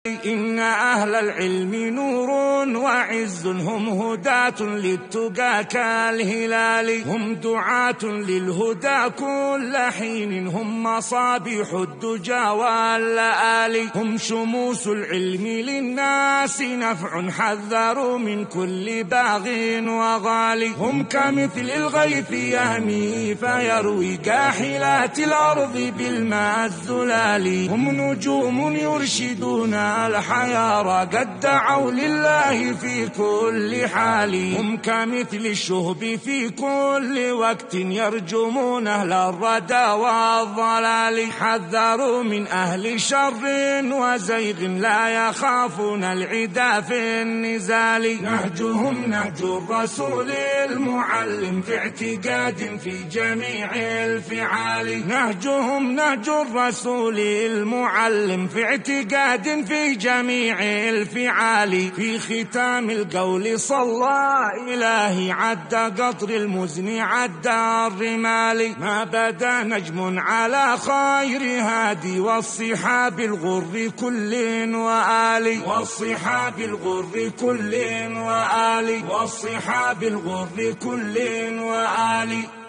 إن أهل العلم نور وعز، هم هداة للتقى كالهلال، هم دعاة للهدى كل حين، هم مصابيح الدجى واللآلي، هم شموس العلم للناس نفع، حذروا من كل باغ وغالي، هم كمثل الغيث يهمي فيروي كاحلات الأرض بالماء الزلال، هم نجوم يرشدون الحيارى قد دعوا لله في كل حال، هم كمثل الشهب في كل وقت يرجمون أهل الردى والضلال، حذروا من أهل شر وزيغ لا يخافون العدا في النزال، نهجهم نهج الرسول المعلم في اعتقاد في جميع الفعال، نهجهم نهج الرسول المعلم في اعتقاد في جميع الفعال، في ختام القول صلى إلهي عد قطر المزن عد الرمال، ما بدا نجم على خير هادي والصحاب الغر كل وآلي، والصحاب الغر كل وآلي، والصحاب الغر كل وآلي.